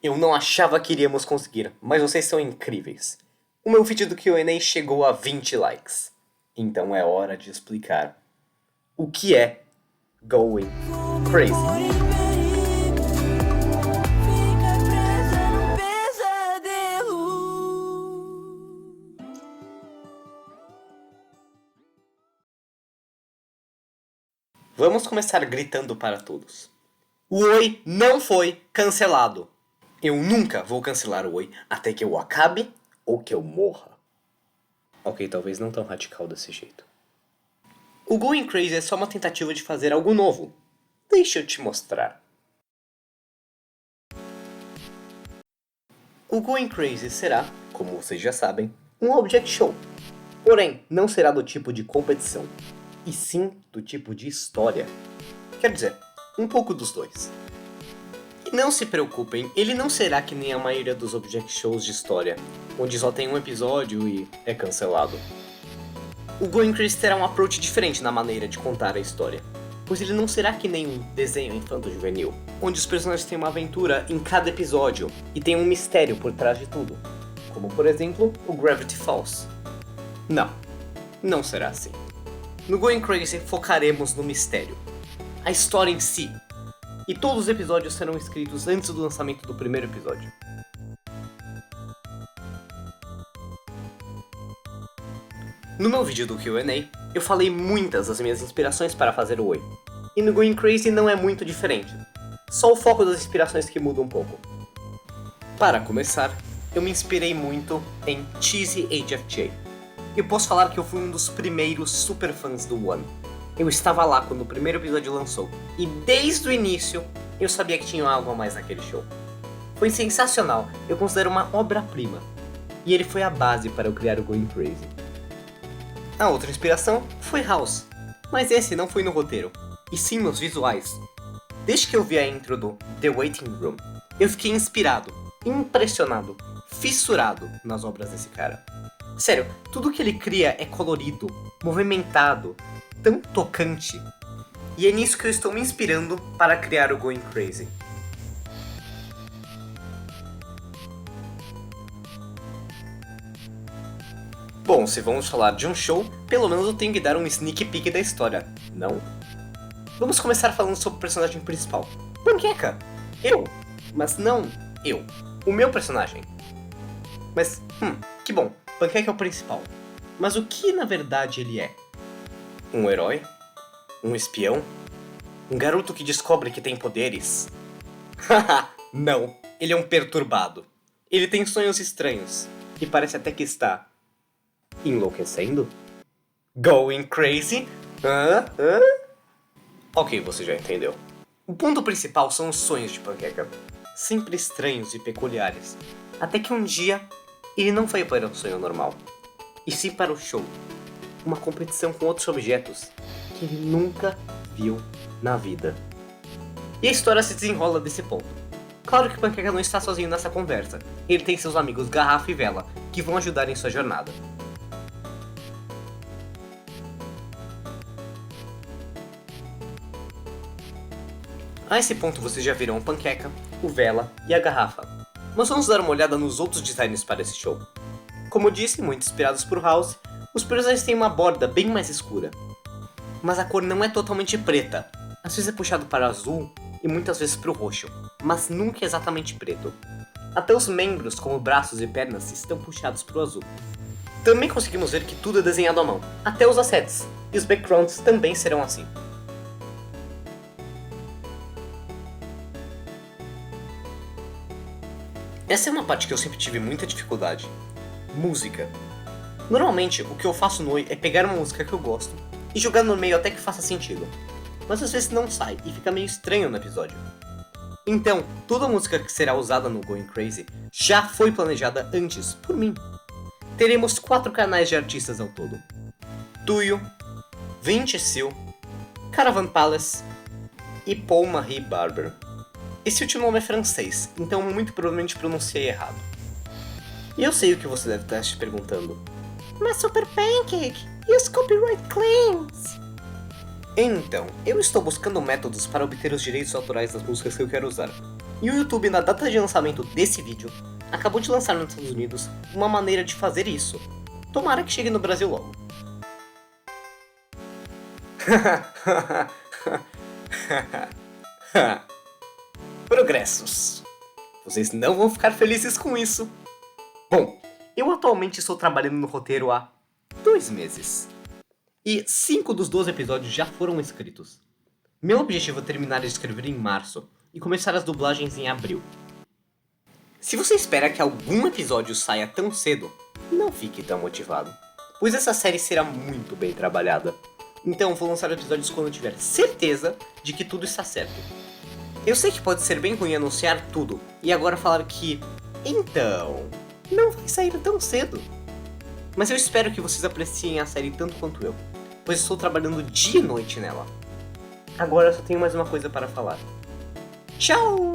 Eu não achava que iríamos conseguir, mas vocês são incríveis. O meu vídeo do Q&A chegou a 20 likes. Então é hora de explicar o que é Going Crazy. Vamos começar gritando para todos. O Oi não foi cancelado. Eu nunca vou cancelar o Oi até que eu acabe ou que eu morra. Ok, talvez não tão radical desse jeito. O Going Crazy é só uma tentativa de fazer algo novo. Deixa eu te mostrar. O Going Crazy será, como vocês já sabem, um object show. Porém, não será do tipo de competição, e sim do tipo de história. Quer dizer, um pouco dos dois. E não se preocupem, ele não será que nem a maioria dos object shows de história, onde só tem um episódio e é cancelado. O Going Crazy terá um approach diferente na maneira de contar a história, pois ele não será que nem um desenho infanto-juvenil, onde os personagens têm uma aventura em cada episódio e tem um mistério por trás de tudo, como por exemplo o Gravity Falls. Não será assim. No Going Crazy focaremos no mistério, a história em si, e todos os episódios serão escritos antes do lançamento do primeiro episódio. No meu vídeo do Q&A, eu falei muitas das minhas inspirações para fazer o Oi, e no Going Crazy não é muito diferente, só o foco das inspirações que muda um pouco. Para começar, eu me inspirei muito em Cheesy AFJ. Eu posso falar que eu fui um dos primeiros super fãs do One. Eu estava lá quando o primeiro episódio lançou, e desde o início eu sabia que tinha algo a mais naquele show. Foi sensacional, eu considero uma obra-prima, e ele foi a base para eu criar o Going Crazy. A outra inspiração foi House, mas esse não foi no roteiro, e sim nos visuais. Desde que eu vi a intro do The Waiting Room, eu fiquei inspirado, impressionado, fissurado nas obras desse cara. Sério, tudo que ele cria é colorido, movimentado, tão tocante. E é nisso que eu estou me inspirando para criar o Going Crazy. Bom, se vamos falar de um show, pelo menos eu tenho que dar um sneak peek da história, não? Vamos começar falando sobre o personagem principal, Panqueca. Eu, mas não eu, o meu personagem. Mas, que bom, Panqueca é o principal. Mas o que na verdade ele é? Um herói? Um espião? Um garoto que descobre que tem poderes? Haha, não, ele é um perturbado. Ele tem sonhos estranhos, e parece até que está enlouquecendo? Going crazy? Ok, você já entendeu. O ponto principal são os sonhos de Panqueca, sempre estranhos e peculiares, até que um dia ele não foi para um sonho normal, e sim para o show, uma competição com outros objetos que ele nunca viu na vida. E a história se desenrola desse ponto. Claro que Panqueca não está sozinho nessa conversa, ele tem seus amigos Garrafa e Vela, que vão ajudar em sua jornada. A esse ponto vocês já viram o Panqueca, o Vela e a Garrafa, mas vamos dar uma olhada nos outros designs para esse show. Como disse, muito inspirados por House, os personagens têm uma borda bem mais escura, mas a cor não é totalmente preta, às vezes é puxado para azul e muitas vezes para o roxo, mas nunca é exatamente preto. Até os membros, como braços e pernas, estão puxados para o azul. Também conseguimos ver que tudo é desenhado à mão, até os assets, e os backgrounds também serão assim. Essa é uma parte que eu sempre tive muita dificuldade. Música. Normalmente, o que eu faço no Oi é pegar uma música que eu gosto e jogar no meio até que faça sentido. Mas às vezes não sai e fica meio estranho no episódio. Então, toda a música que será usada no Going Crazy já foi planejada antes por mim. Teremos 4 canais de artistas ao todo: Tuyo, Vinci Sil, Caravan Palace e Paul Marie Barber. Esse último nome é francês, então muito provavelmente pronunciei errado. E eu sei o que você deve estar se perguntando. Mas Super Pancake, e os copyright claims? Então, eu estou buscando métodos para obter os direitos autorais das músicas que eu quero usar. E o YouTube, na data de lançamento desse vídeo, acabou de lançar nos Estados Unidos uma maneira de fazer isso. Tomara que chegue no Brasil logo. Progressos. Vocês não vão ficar felizes com isso. Bom, eu atualmente estou trabalhando no roteiro há 2 meses. E 5 dos 12 episódios já foram escritos. Meu objetivo é terminar de escrever em março e começar as dublagens em abril. Se você espera que algum episódio saia tão cedo, não fique tão motivado, pois essa série será muito bem trabalhada. Então vou lançar episódios quando eu tiver certeza de que tudo está certo. Eu sei que pode ser bem ruim anunciar tudo e agora falar que, então, não vai sair tão cedo. Mas eu espero que vocês apreciem a série tanto quanto eu, pois estou trabalhando dia e noite nela. Agora eu só tenho mais uma coisa para falar. Tchau!